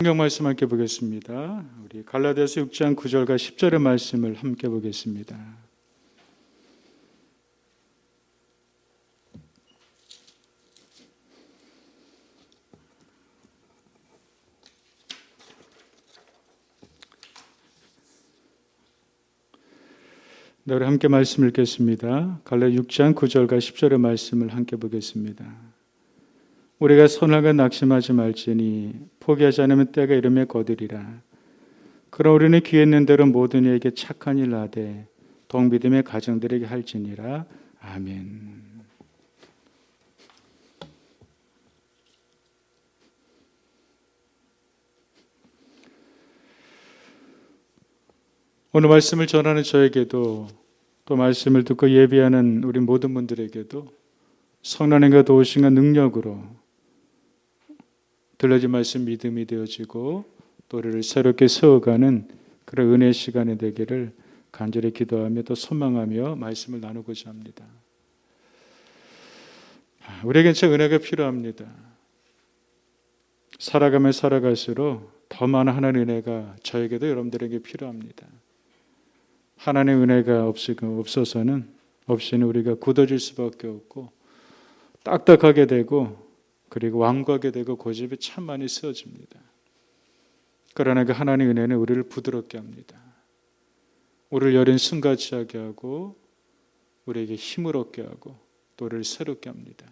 성경 말씀 함께 보겠습니다. 우리 갈라디아서 6장 9절과 10절의 말씀을 함께 보겠습니다. 네, 우리 함께 말씀 읽겠습니다. 갈라디아 6장 9절과 10절의 말씀을 함께 보겠습니다. 우리가 선악을 낙심하지 말지니 포기하지 않으면 때가 이름에 거두리라. 그럼 우리는 귀에 있는 대로 모든 이에게 착한 일 하되 더욱 믿음의 가정들에게 할지니라. 아멘. 오늘 말씀을 전하는 저에게도 또 말씀을 듣고 예비하는 우리 모든 분들에게도 성령님과 도우심과 능력으로 들려진 말씀 믿음이 되어지고 또 우리를 새롭게 세워가는 그런 은혜의 시간이 되기를 간절히 기도하며 또 소망하며 말씀을 나누고자 합니다. 우리에겐 참 은혜가 필요합니다. 살아가면 살아갈수록 더 많은 하나님의 은혜가 저에게도 여러분들에게 필요합니다. 하나님의 은혜가 없어서는 없이는 우리가 굳어질 수밖에 없고 딱딱하게 되고 그리고 완고하게 되고 고집이 참 많이 쓰여집니다. 그러나 그 하나님의 은혜는 우리를 부드럽게 합니다. 우리를 여린 승같이 하게 하고 우리에게 힘을 얻게 하고 또 우리를 새롭게 합니다.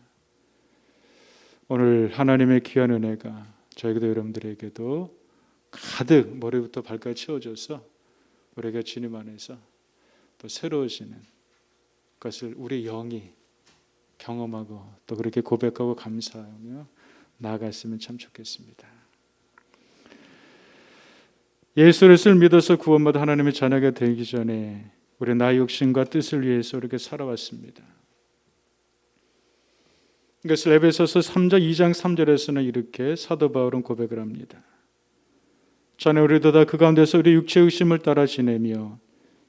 오늘 하나님의 귀한 은혜가 저에게도 여러분들에게도 가득 머리부터 발까지 채워져서 우리가 주님 안에서 또 새로워지는 것을 우리 영이 경험하고 또 그렇게 고백하고 감사하며 나아갔으면 참 좋겠습니다. 예수 그리스도를 믿어서 구원받아 하나님의 자녀가 되기 전에 우리 나의 욕심과 뜻을 위해서 이렇게 살아왔습니다. 이것을 에베소서 3장 2장 3절에서는 이렇게 사도 바울은 고백을 합니다. 전에 우리도 다 그 가운데서 우리 육체의 욕심을 따라 지내며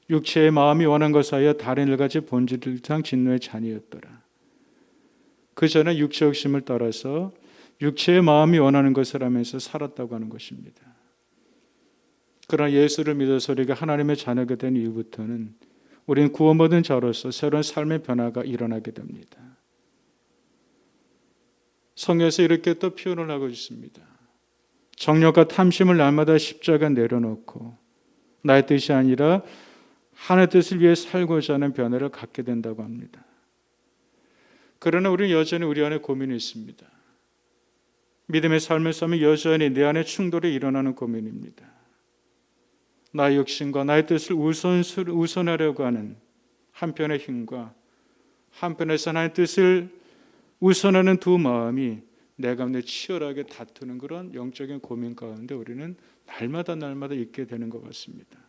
육체의 마음이 원한 것하여 다른 일같이 본질상 진노의 자녀였더라. 그 전에 육체 욕심을 따라서 육체의 마음이 원하는 것을 하면서 살았다고 하는 것입니다. 그러나 예수를 믿어서 우리가 하나님의 자녀가 된 이후부터는 우리는 구원받은 자로서 새로운 삶의 변화가 일어나게 됩니다. 성경에서 이렇게 또 표현을 하고 있습니다. 정욕과 탐심을 날마다 십자가 내려놓고 나의 뜻이 아니라 하나님의 뜻을 위해 살고자 하는 변화를 갖게 된다고 합니다. 그러나 우리는 여전히 우리 안에 고민이 있습니다. 믿음의 삶을 살면 여전히 내 안에 충돌이 일어나는 고민입니다. 나의 욕심과 나의 뜻을 우선하려고 하는 한편의 힘과 한편에서 나의 뜻을 우선하는 두 마음이 내 가운데 치열하게 다투는 그런 영적인 고민 가운데 우리는 날마다 있게 되는 것 같습니다.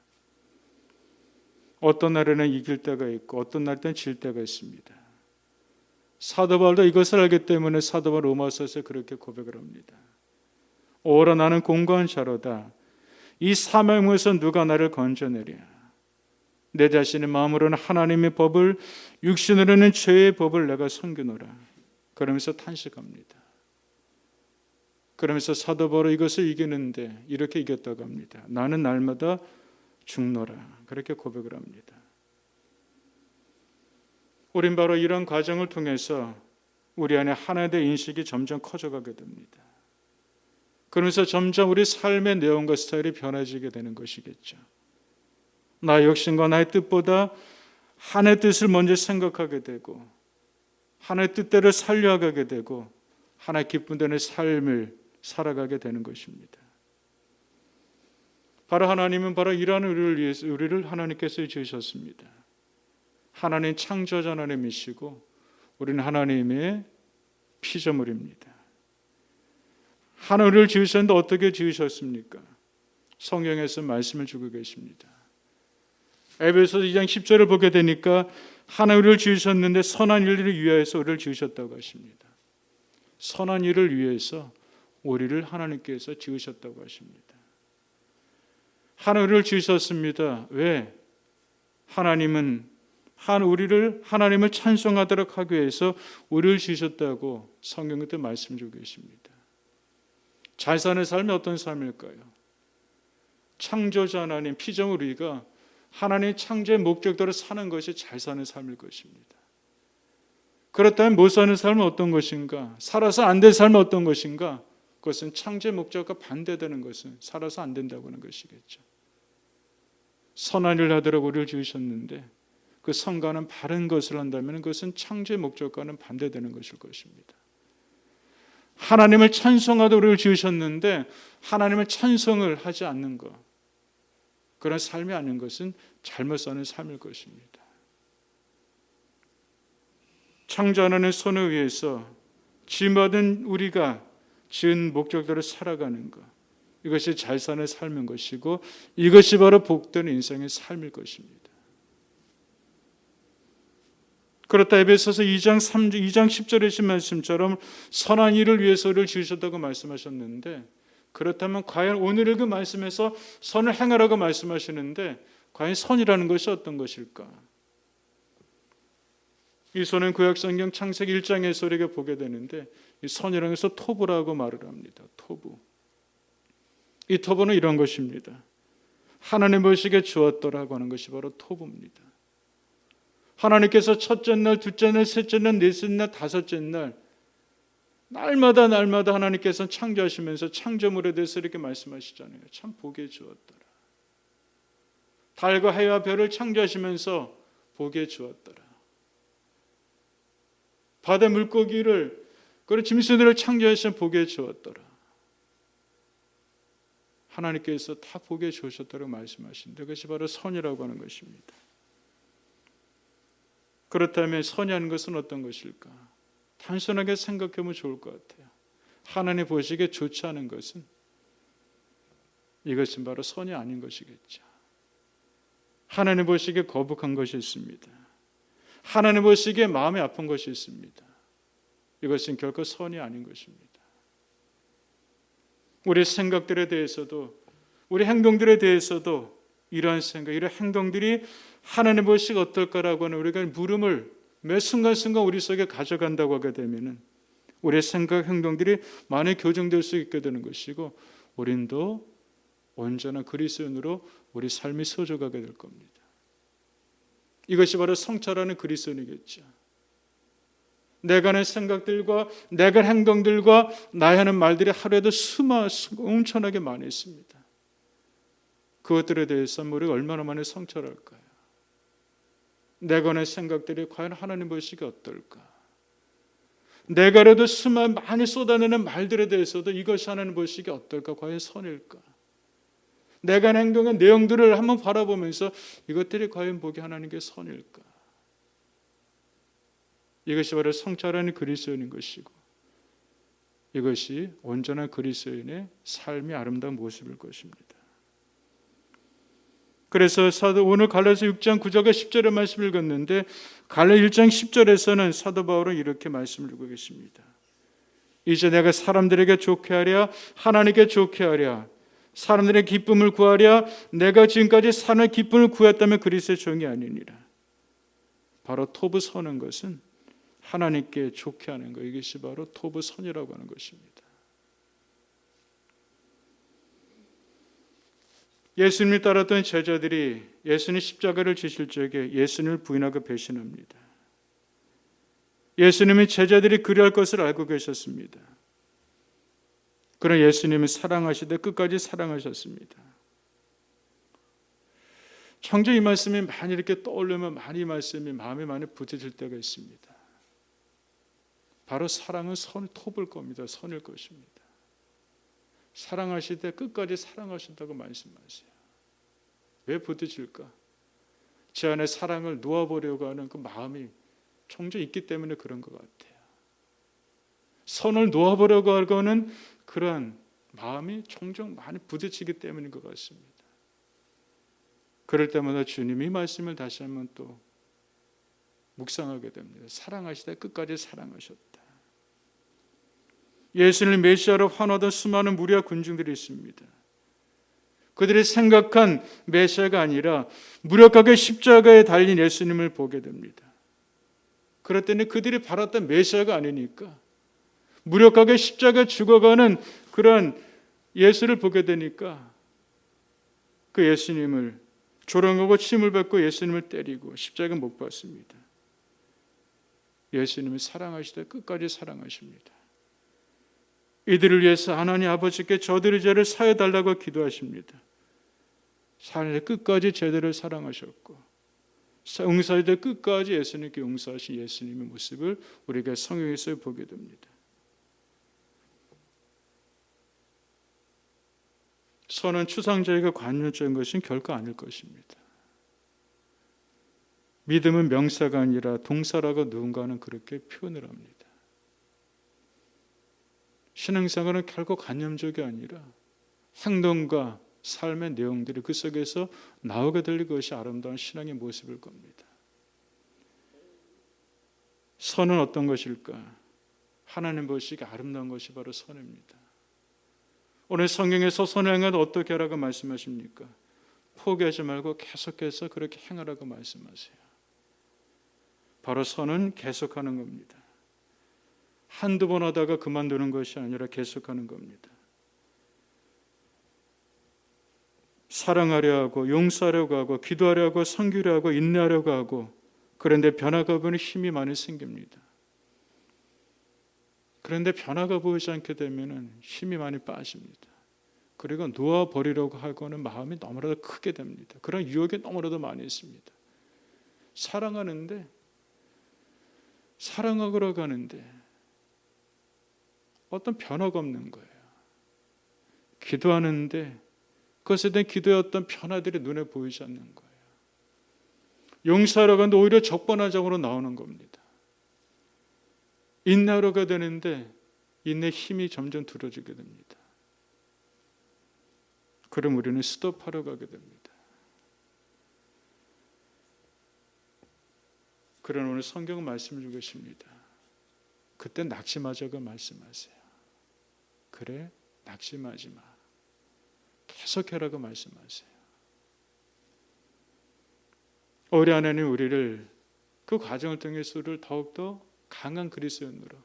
어떤 날에는 이길 때가 있고 어떤 날에는 질 때가 있습니다. 사도 바울도 이것을 알기 때문에 사도 바울 로마서에서 그렇게 고백을 합니다. 오라 나는 공고한 자로다. 이 사명에서 누가 나를 건져내랴. 내 자신의 마음으로는 하나님의 법을 육신으로는 죄의 법을 내가 섬기노라. 그러면서 탄식합니다. 그러면서 사도 바울은 이것을 이기는데 이렇게 이겼다고 합니다. 나는 날마다 죽노라. 그렇게 고백을 합니다. 우린 바로 이런 과정을 통해서 우리 안에 하나에 대한 인식이 점점 커져가게 됩니다. 그러면서 점점 우리 삶의 내용과 스타일이 변해지게 되는 것이겠죠. 나의 욕심과 나의 뜻보다 하나의 뜻을 먼저 생각하게 되고 하나의 뜻대로 살려가게 되고 하나의 기쁨 되는 삶을 살아가게 되는 것입니다. 바로 하나님은 바로 이러한 우리를 위해서 우리를 하나님께서 지으셨습니다. 하나님 창조자 하나님이시고 우리는 하나님의 피조물입니다. 하늘을 지으셨는데 어떻게 지으셨습니까? 성경에서 말씀을 주고 계십니다. 에베소서 2장 10절을 보게 되니까 하늘을 지으셨는데 선한 일을 위하여서 우리를 지으셨다고 하십니다. 선한 일을 위해서 우리를 하나님께서 지으셨다고 하십니다. 하늘을 지으셨습니다. 왜? 하나님은 우리를 하나님을 찬송하도록 하기 위해서 우리를 지으셨다고 성경에 말씀 주고 계십니다. 잘 사는 삶이 어떤 삶일까요? 창조자 하나님, 피조물 우리가 하나님 창조의 목적대로 사는 것이 잘 사는 삶일 것입니다. 그렇다면 못 사는 삶은 어떤 것인가? 살아서 안 된 삶은 어떤 것인가? 그것은 창조의 목적과 반대되는 것은 살아서 안 된다고 하는 것이겠죠. 선한 일을 하도록 우리를 지으셨는데 그 선과는 바른 것을 한다면 그것은 창조의 목적과는 반대되는 것일 것입니다. 하나님을 찬송하도록 우리를 지으셨는데 하나님을 찬송을 하지 않는 것, 그런 삶이 아닌 것은 잘못 사는 삶일 것입니다. 창조 하나님의 손에 의해서 지음받은 우리가 지은 목적대로 살아가는 것, 이것이 잘 사는 삶인 것이고 이것이 바로 복된 인생의 삶일 것입니다. 그렇다 에베소서 2장 10절에 신 말씀처럼 선한 일을 위해서 우리를 지으셨다고 말씀하셨는데, 그렇다면 과연 오늘 읽은 말씀에서 선을 행하라고 말씀하시는데 과연 선이라는 것이 어떤 것일까? 이 선은 구약성경 창세기 1장에서 우리가 보게 되는데 이 선이라는 것을 토부라고 말을 합니다. 토부. 이 토부는 이런 것입니다. 하나님 보시기에 주었더라고 하는 것이 바로 토부입니다. 하나님께서 첫째 날, 둘째 날, 셋째 날, 넷째 날, 다섯째 날 날마다 하나님께서는 창조하시면서 창조물에 대해서 이렇게 말씀하시잖아요. 참 보기에 주었더라. 달과 해와 별을 창조하시면서 보기에 주었더라. 바다 물고기를, 그리고 짐승들을 창조하시면 보기에 주었더라. 하나님께서 다 보기에 주셨다고 말씀하시는데 그것이 바로 선이라고 하는 것입니다. 그렇다면 선이 하는 것은 어떤 것일까? 단순하게 생각하면 좋을 것 같아요. 하나님 보시기에 좋지 않은 것은 이것은 바로 선이 아닌 것이겠죠. 하나님 보시기에 거북한 것이 있습니다. 하나님 보시기에 마음이 아픈 것이 있습니다. 이것은 결코 선이 아닌 것입니다. 우리 생각들에 대해서도 우리 행동들에 대해서도 이러한 생각, 이러한 행동들이 하나님 보시기 어떨까라고 하는 우리가 물음을 매 순간순간 우리 속에 가져간다고 하게 되면 우리의 생각, 행동들이 많이 교정될 수 있게 되는 것이고 우린도 온전한 그리스도인으로 우리 삶이 서져가게 될 겁니다. 이것이 바로 성찰하는 그리스도인이겠죠. 내가 하는 생각들과 내가 하는 행동들과 나의 하는 말들이 하루에도 엄청나게 많이 있습니다. 그것들에 대해서 우리가 얼마나 많이 성찰할까요? 내가 하는 생각들이 과연 하나님 보시기에 어떨까? 내가라도 많이 쏟아내는 말들에 대해서도 이것이 하나님 보시기에 어떨까? 과연 선일까? 내가 하는 행동의 내용들을 한번 바라보면서 이것들이 과연 보기 하나님께 선일까? 이것이 바로 성찰하는 그리스도인인 것이고 이것이 온전한 그리스도인의 삶의 아름다운 모습일 것입니다. 그래서 오늘 갈라디아서 6장 9절과 10절의 말씀을 읽었는데 갈라디아 1장 10절에서는 사도 바울은 이렇게 말씀을 읽고 계십니다. 이제 내가 사람들에게 좋게 하랴 하나님께 좋게 하랴 사람들의 기쁨을 구하랴 내가 지금까지 사는 기쁨을 구했다면 그리스도의 종이 아니니라. 바로 토부 서는 것은 하나님께 좋게 하는 것, 이것이 바로 토부 선이라고 하는 것입니다. 예수님을 따랐던 제자들이 예수님 십자가를 지실 적에 예수님을 부인하고 배신합니다. 예수님이 제자들이 그리할 것을 알고 계셨습니다. 그러나 예수님은 사랑하시되 끝까지 사랑하셨습니다. 청주 이 말씀이 많이 이렇게 떠올리면 많이 이 말씀이 마음에 많이 부딪힐 때가 있습니다. 바로 사랑은 톱을 겁니다. 선일 것입니다. 사랑하시되 끝까지 사랑하신다고 말씀하세요. 왜 부딪힐까? 제 안에 사랑을 놓아보려고 하는 그 마음이 종종 있기 때문에 그런 것 같아요. 선을 놓아보려고 하는 그런 마음이 종종 많이 부딪히기 때문인 것 같습니다. 그럴 때마다 주님이 이 말씀을 다시 한번 또 묵상하게 됩니다. 사랑하시되 끝까지 사랑하셨다. 예수님을 메시아로 환호하던 수많은 무리와 군중들이 있습니다. 그들이 생각한 메시아가 아니라 무력하게 십자가에 달린 예수님을 보게 됩니다. 그랬더니 그들이 바랐던 메시아가 아니니까 무력하게 십자가에 죽어가는 그런 예수를 보게 되니까 그 예수님을 조롱하고 침을 뱉고 예수님을 때리고 십자가에 못 박습니다. 예수님을 사랑하시되 끝까지 사랑하십니다. 이들을 위해서 하나님 아버지께 저들의 죄를 사해 달라고 기도하십니다. 사랑의 끝까지 제대로 사랑하셨고 응사할 때 끝까지 예수님께 용서하신 예수님의 모습을 우리가 성경에서 보게 됩니다. 선은 추상적이고 관념적인 것은 결코 아닐 것입니다. 믿음은 명사가 아니라 동사라고 누군가는 그렇게 표현을 합니다. 신앙생활은 결코 관념적이 아니라 행동과 삶의 내용들이 그 속에서 나오게 될 것이 아름다운 신앙의 모습일 겁니다. 선은 어떤 것일까? 하나님 보시기에 아름다운 것이 바로 선입니다. 오늘 성경에서 선을 행하는 어떻게 하라고 말씀하십니까? 포기하지 말고 계속해서 그렇게 행하라고 말씀하세요. 바로 선은 계속하는 겁니다. 한두 번 하다가 그만두는 것이 아니라 계속하는 겁니다. 사랑하려 하고 용서하려고 하고 기도하려고 하고 섬기려 하고 인내하려고 하고 그런데 변화가 보이는 힘이 많이 생깁니다. 그런데 변화가 보이지 않게 되면 힘이 많이 빠집니다. 그리고 놓아버리려고 하고는 마음이 너무나도 크게 됩니다. 그런 유혹이 너무나도 많이 있습니다. 사랑하러 가는데 어떤 변화가 없는 거예요. 기도하는데 그것에 대한 기도의 어떤 변화들이 눈에 보이지 않는 거예요. 용서하러 가는데 오히려 적반하장으로 나오는 겁니다. 인내하러 가야 되는데 인내 힘이 점점 들어지게 됩니다. 그럼 우리는 스톱하러 가게 됩니다. 그런 오늘 성경은 말씀을 주고 계십니다. 그때 낙심하자고 말씀하세요. 그래, 낙심하지 마. 계속해라고 말씀하세요. 우리 하나님 우리를 그 과정을 통해서 우리를 더욱더 강한 그리스도인으로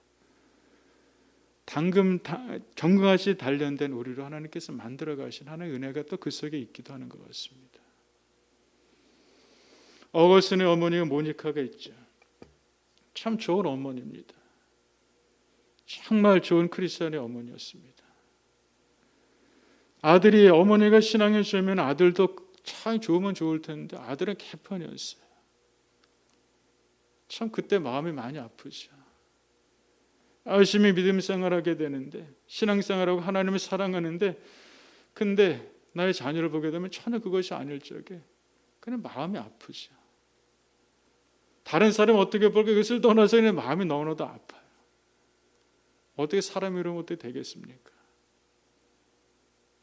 경건같이 단련된 우리로 하나님께서 만들어 가신 하나님의 은혜가 또 그 속에 있기도 하는 것 같습니다. 어거스틴의 어머니가 모니카가 있죠. 참 좋은 어머니입니다. 정말 좋은 크리스천의 어머니였습니다. 아들이 어머니가 신앙에 주면 아들도 참 좋으면 좋을 텐데 아들은 개판이었어요. 참 그때 마음이 많이 아프죠. 열심히 믿음 생활하게 되는데 신앙생활하고 하나님을 사랑하는데 근데 나의 자녀를 보게 되면 전혀 그것이 아닐 적에 그냥 마음이 아프죠. 다른 사람이 어떻게 볼까 그것을 떠나서 그냥 마음이 너무나도 아파요. 어떻게 사람이 이러면 어떻게 되겠습니까?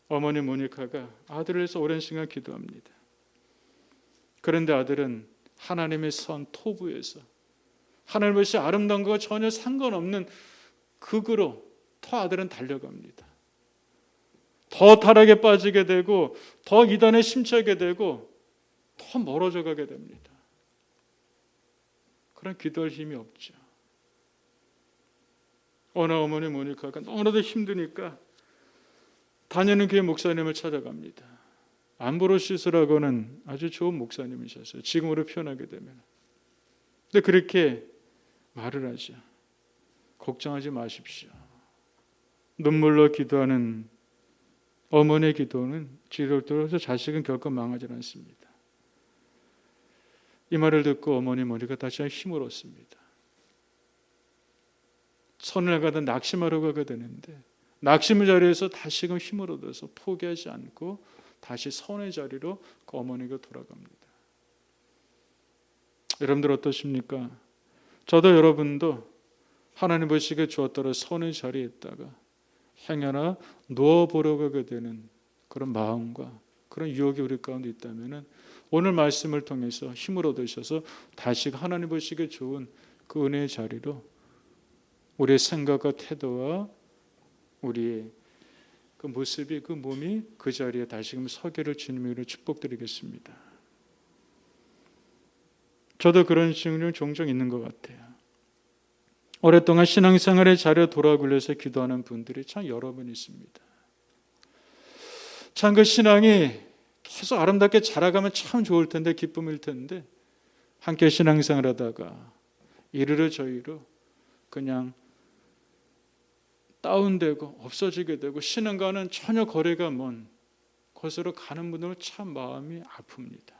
어머니 모니카가 아들을 위해서 오랜 시간 기도합니다. 그런데 아들은 하나님의 선 토부에서 하나님 것이 아름다운 것과 전혀 상관없는 극으로 더 아들은 달려갑니다. 더 타락에 빠지게 되고 더 이단에 심취하게 되고 더 멀어져 가게 됩니다. 그런 기도할 힘이 없죠. 어느 어머니 모니카가 너무나도 힘드니까 다니는 교회 목사님을 찾아갑니다. 암브로시스라고는 아주 좋은 목사님이셨어요. 지금으로 표현하게 되면. 근데 그렇게 말을 하죠. 걱정하지 마십시오. 눈물로 기도하는 어머니의 기도는 지도로서 자식은 결코 망하지 않습니다. 이 말을 듣고 어머니 모니가 다시 힘을 얻습니다. 선을 가다 낙심하러 가게 되는데 낙심의 자리에서 다시금 힘을 얻어서 포기하지 않고 다시 선의 자리로 그 어머니가 돌아갑니다. 여러분들 어떠십니까? 저도 여러분도 하나님 보시기에 주었더라 선의 자리에 있다가 행여나 누워보려고 하게 되는 그런 마음과 그런 유혹이 우리 가운데 있다면 오늘 말씀을 통해서 힘을 얻으셔서 다시 하나님 보시기에 좋은 그 은혜의 자리로 우리의 생각과 태도와 우리의 그 모습이 그 몸이 그 자리에 다시금 서기를 주님으로 축복드리겠습니다. 저도 그런 증언이 종종 있는 것 같아요. 오랫동안 신앙생활의 자리에 돌아굴려서 기도하는 분들이 참 여러 분 있습니다. 참 그 신앙이 계속 아름답게 자라가면 참 좋을 텐데, 기쁨일 텐데, 함께 신앙생활 하다가 이리로 저리로 그냥 다운되고 없어지게 되고 신앙과는 전혀 거리가 먼 곳으로 가는 분들은 참 마음이 아픕니다.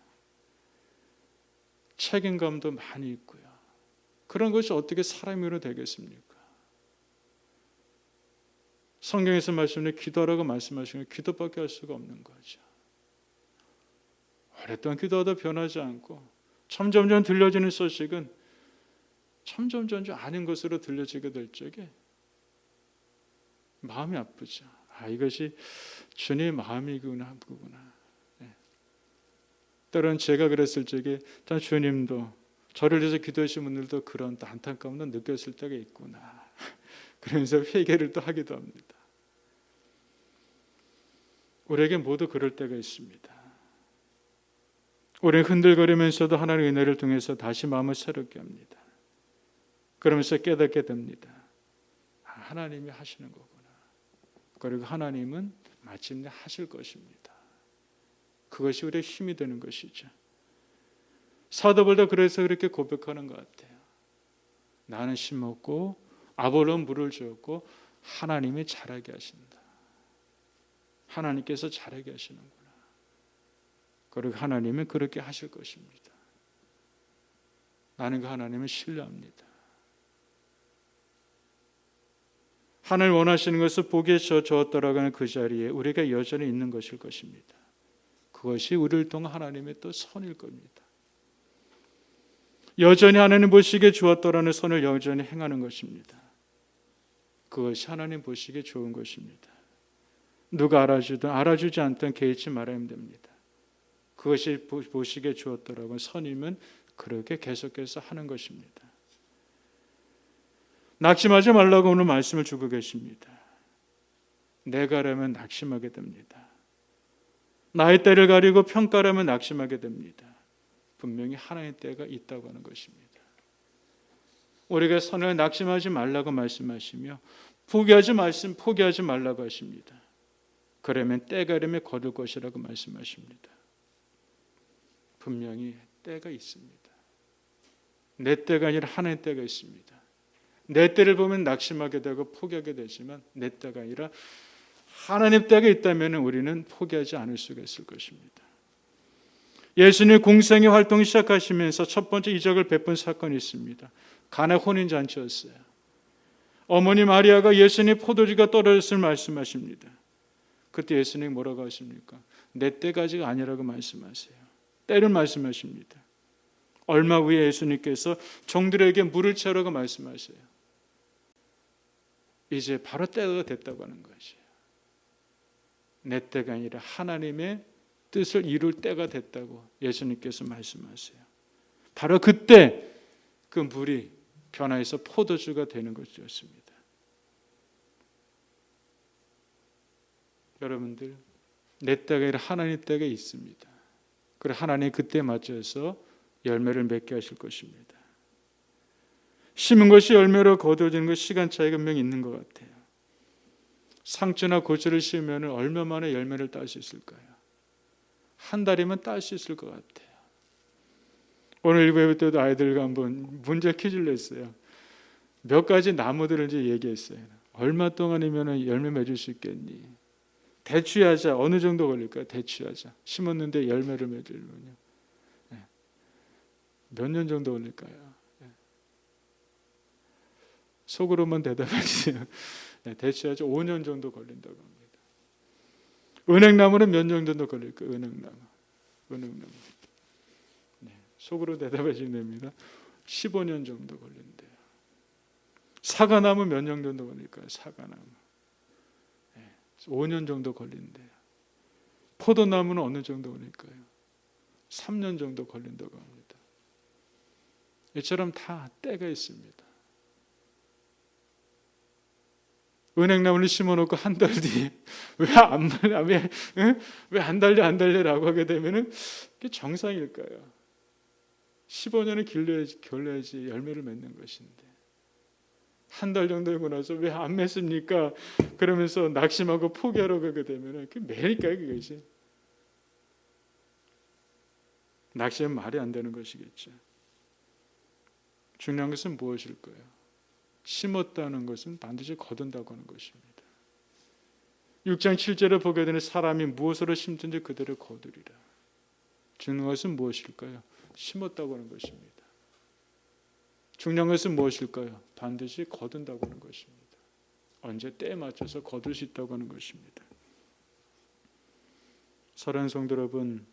책임감도 많이 있고요. 그런 것이 어떻게 사람으로 되겠습니까? 성경에서 말씀하신 기도하라고 말씀하시는 기도밖에 할 수가 없는 거죠. 오랫동안 기도하다 변하지 않고 점점점 들려지는 소식은 점점점 아닌 것으로 들려지게 될 적에 마음이 아프죠. 이것이 주님의 마음이구나. 때로는 제가 그랬을 적에 주님도 저를 위해서 기도하신 분들도 그런 안타까움도 느꼈을 때가 있구나. 그러면서 회개를 또 하기도 합니다. 우리에게 모두 그럴 때가 있습니다. 우리는 흔들거리면서도 하나님의 은혜를 통해서 다시 마음을 새롭게 합니다. 그러면서 깨닫게 됩니다. 하나님이 하시는 거구나. 그리고 하나님은 마침내 하실 것입니다. 그것이 우리의 힘이 되는 것이죠. 사도 바울도 그래서 그렇게 고백하는 것 같아요. 나는 심었고 아볼로는 물을 주었고 하나님이 자라게 하신다. 하나님께서 자라게 하시는구나. 그리고 하나님은 그렇게 하실 것입니다. 나는 그 하나님을 신뢰합니다. 하나님 원하시는 것을 보기에 주었더라고 하는 그 자리에 우리가 여전히 있는 것일 것입니다. 그것이 우리를 통한 하나님의 또 선일 겁니다. 여전히 하나님 보시기에 주었더라는 선을 여전히 행하는 것입니다. 그것이 하나님 보시기에 좋은 것입니다. 누가 알아주든 알아주지 않든 개의치 말아야 됩니다. 그것이 보시기에 주었더라고 선임은 그렇게 계속해서 하는 것입니다. 낙심하지 말라고 오늘 말씀을 주고 계십니다. 내가라면 낙심하게 됩니다. 나의 때를 가리고 평가라면 낙심하게 됩니다. 분명히 하나님의 때가 있다고 하는 것입니다. 우리가 선을 낙심하지 말라고 말씀하시며 포기하지 말라고 하십니다. 그러면 때가름에 거둘 것이라고 말씀하십니다. 분명히 때가 있습니다. 내 때가 아니라 하나님의 때가 있습니다. 내 때를 보면 낙심하게 되고 포기하게 되지만 내 때가 아니라 하나님 때가 있다면 우리는 포기하지 않을 수가 있을 것입니다. 예수님 공생의 활동을 시작하시면서 첫 번째 이적을 베푼 사건이 있습니다. 가나 혼인잔치였어요. 어머니 마리아가 예수님 포도주가 떨어졌을 말씀하십니다. 그때 예수님 뭐라고 하십니까? 내 때가 아직 아니라고 말씀하세요. 때를 말씀하십니다. 얼마 후에 예수님께서 종들에게 물을 채우라고 말씀하세요. 이제 바로 때가 됐다고 하는 것이에요. 내 때가 아니라 하나님의 뜻을 이룰 때가 됐다고 예수님께서 말씀하세요. 바로 그때 그 물이 변화해서 포도주가 되는 것이었습니다. 여러분들, 내 때가 아니라 하나님 때가 있습니다. 그리고 하나님 그때에 맞춰서 열매를 맺게 하실 것입니다. 심은 것이 열매로 거두어지는 것 시간 차이가 분명히 있는 것 같아요. 상추나 고추를 심으면 얼마 만에 열매를 딸 수 있을까요? 한 달이면 딸 수 있을 것 같아요. 오늘 일부에 때도 아이들과 한번 문제 퀴즈를 냈어요. 몇 가지 나무들을 이제 얘기했어요. 얼마 동안이면 열매 맺을 수 있겠니? 대추야자 어느 정도 걸릴까요? 대추야자 심었는데 열매를 맺으려면요. 몇 년 정도 걸릴까요? 속으로만 대답해 주세요. 대추야자 5년 정도 걸린다고 합니다. 은행나무는 몇 년 정도 걸릴까요? 은행나무. 속으로 대답해 주시면 됩니다. 15년 정도 걸린대요. 사과나무 몇 년 정도 걸릴까요? 사과나무 5년 정도 걸린대요. 포도나무는 어느 정도 걸릴까요? 3년 정도 걸린다고 합니다. 이처럼 다 때가 있습니다. 은행나무를 심어놓고 한 달 뒤에 왜 안 달려라고 하게 되면은 그게 정상일까요? 15년을 길러야지 열매를 맺는 것인데 한 달 정도 하고 나서 왜 안 맺습니까? 그러면서 낙심하고 포기하러 가게 되면 그게 매니까요, 그것이. 낙심은 말이 안 되는 것이겠죠. 중요한 것은 무엇일까요? 심었다는 것은 반드시 거둔다고 하는 것입니다. 6장 7절에 보게 되는 사람이 무엇으로 심든지 그대로 거두리라. 중요한 것은 무엇일까요? 심었다고 하는 것입니다. 중요한 것은 무엇일까요? 반드시 거둔다고 하는 것입니다. 언제 때에 맞춰서 거둘 수 있다고 하는 것입니다. 사랑하는 성도 여러분,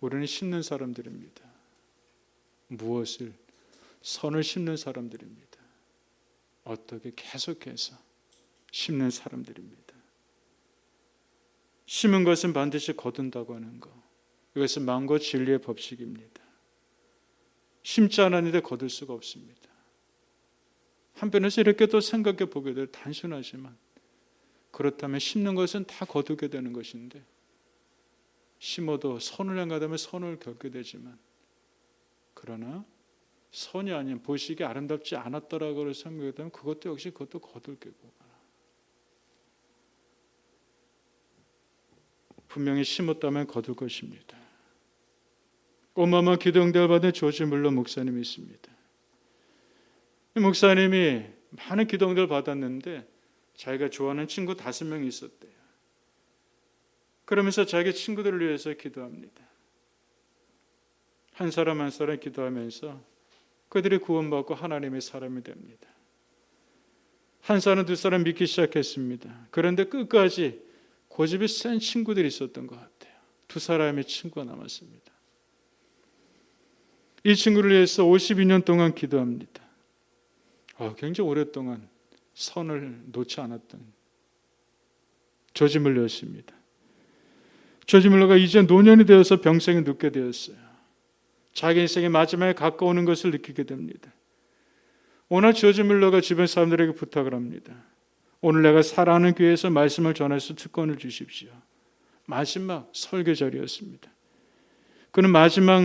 우리는 심는 사람들입니다. 무엇을? 선을 심는 사람들입니다. 어떻게? 계속해서 심는 사람들입니다. 심은 것은 반드시 거둔다고 하는 것, 이것은 마음과 진리의 법칙입니다. 심지 않았는데 거둘 수가 없습니다. 한편에서 이렇게 또 생각해 보게 될 단순하지만, 그렇다면 심는 것은 다 거두게 되는 것인데, 심어도 선을 행하다면 선을 겪게 되지만, 그러나 선이 아닌 보시기에 아름답지 않았더라고 생각하면 그것도 역시 그것도 거둘 게고, 분명히 심었다면 거둘 것입니다. 어마어마한 기도응답을 받은 조지 물러 목사님이 있습니다. 이 목사님이 많은 기도응답을 받았는데 자기가 좋아하는 친구 5명이 있었대요. 그러면서 자기 친구들을 위해서 기도합니다. 한 사람 한 사람 기도하면서 그들이 구원받고 하나님의 사람이 됩니다. 한 사람 두 사람 믿기 시작했습니다. 그런데 끝까지 고집이 센 친구들이 있었던 것 같아요. 2사람의 친구가 남았습니다. 이 친구를 위해서 52년 동안 기도합니다. 굉장히 오랫동안 선을 놓지 않았던 조지 물러였습니다. 조지 물러가 이제 노년이 되어서 병상에 눕게 되었어요. 자기 인생의 마지막에 가까워오는 것을 느끼게 됩니다. 오늘 조지 물러가 주변 사람들에게 부탁을 합니다. 오늘 내가 사랑하는 교회에서 말씀을 전해서 특권을 주십시오. 마지막 설교 자리였습니다. 그는 마지막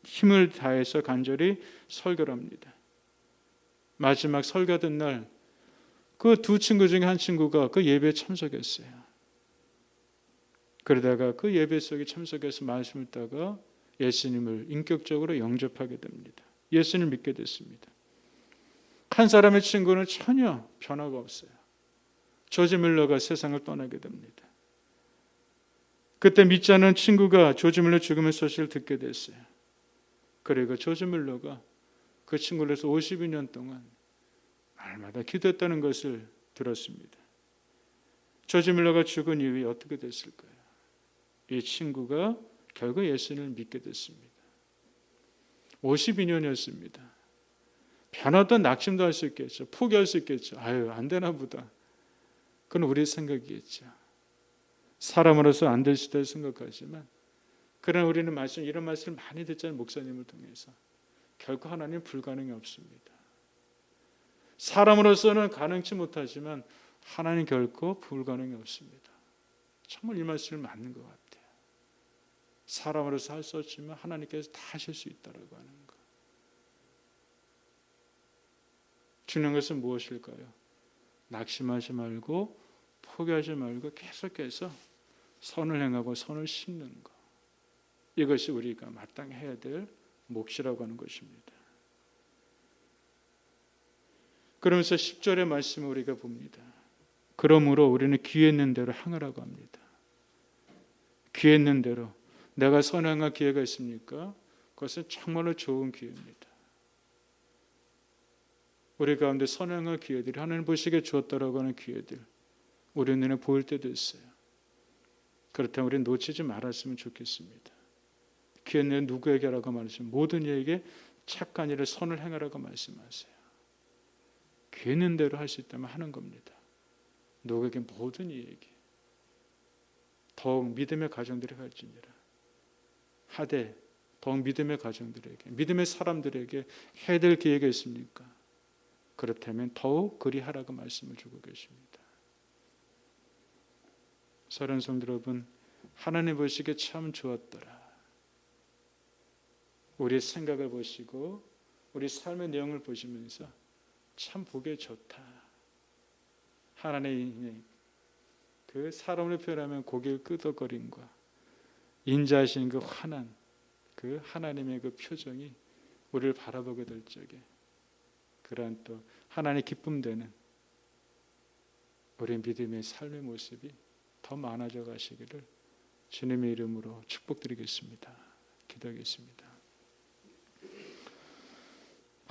힘을 다해서 간절히 설교를 합니다. 마지막 설교하던 날 그 2 친구 중에 한 친구가 그 예배에 참석했어요. 그러다가 그 예배 속에 참석해서 말씀을 듣다가 예수님을 인격적으로 영접하게 됩니다. 예수님을 믿게 됐습니다. 한 사람의 친구는 전혀 변화가 없어요. 조지 물러가 세상을 떠나게 됩니다. 그때 믿지 않은 친구가 조지 물러 죽음의 소식을 듣게 됐어요. 그리고 조지 물러가 그 친구를 위해서 52년 동안 날마다 기도했다는 것을 들었습니다. 조지 물러가 죽은 이후에 어떻게 됐을까요? 이 친구가 결국 예수님을 믿게 됐습니다. 52년이었습니다. 변하던 낙심도 할 수 있겠죠. 포기할 수 있겠죠. 안 되나 보다. 그건 우리의 생각이겠죠. 사람으로서 안 될 수도 생각하지만, 그러나 우리는 이런 말씀을 많이 듣잖아요. 목사님을 통해서. 결코 하나님 불가능이 없습니다. 사람으로서는 가능치 못하지만 하나님 결코 불가능이 없습니다. 정말 이 말씀이 맞는 것 같아요. 사람으로서 할 수 없지만 하나님께서 다 하실 수 있다고 하는 것. 중요한 것은 무엇일까요? 낙심하지 말고 포기하지 말고 계속해서 선을 행하고 선을 심는 것. 이것이 우리가 마땅히 해야 될 몫이라고 하는 것입니다. 그러면서 10절의 말씀을 우리가 봅니다. 그러므로 우리는 귀에 있는 대로 행하라고 합니다. 귀에 있는 대로. 내가 선행할 기회가 있습니까? 그것은 정말로 좋은 기회입니다. 우리 가운데 선행할 기회들이 하나님 보시기에 주었다라고 하는 기회들, 우리 눈에 보일 때도 있어요. 그렇다면 우리는 놓치지 말았으면 좋겠습니다. 기회는 누구에게라고 말하시면 모든 이에게 착한 일을 선을 행하라고 말씀하세요. 기회 있는 대로 할 수 있다면 하는 겁니다. 누구에게 모든 이에게 더욱 믿음의 가정들이 갈지니라. 하되 더욱 믿음의 가정들에게, 믿음의 사람들에게 해야 될 기회가 있습니까? 그렇다면 더욱 그리하라고 말씀을 주고 계십니다. 사랑하는 성도 여러분, 하나님 보시기에 참 좋았더라. 우리의 생각을 보시고 우리 삶의 내용을 보시면서 참 보기 좋다. 하나님의 그 사람으로 표현하면 고개를 끄덕거림과 인자하신 그 환한 그 하나님의 그 표정이 우리를 바라보게 될 적에 그러한 또 하나님의 기쁨되는 우리 믿음의 삶의 모습이 더 많아져 가시기를 주님의 이름으로 축복드리겠습니다. 기도하겠습니다.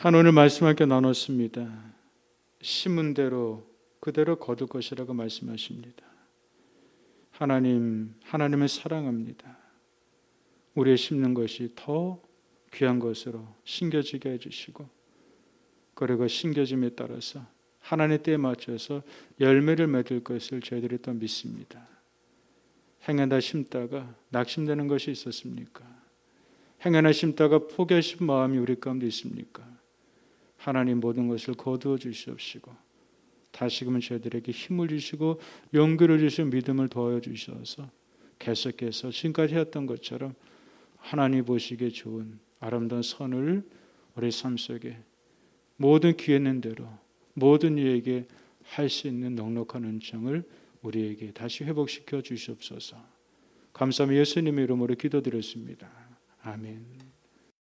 오늘 말씀 함께 나눴습니다. 심은 대로 그대로 거둘 것이라고 말씀하십니다. 하나님을 사랑합니다. 우리의 심는 것이 더 귀한 것으로 심겨지게 해주시고 그리고 심겨짐에 따라서 하나님의 때에 맞춰서 열매를 맺을 것을 저희들이 또 믿습니다. 행여나 심다가 낙심되는 것이 있었습니까? 행여나 심다가 포기하신 마음이 우리 가운데 있습니까? 하나님 모든 것을 거두어 주시옵시고 다시금은 저희들에게 힘을 주시고 용기를 주시고 믿음을 더하여 주셔서 계속해서 지금까지 했던 것처럼 하나님 보시기에 좋은 아름다운 선을 우리 삶 속에 모든 기회 있는 대로 모든 이에게 할 수 있는 넉넉한 은총을 우리에게 다시 회복시켜 주시옵소서. 감사하며 예수님의 이름으로 기도드렸습니다. 아멘.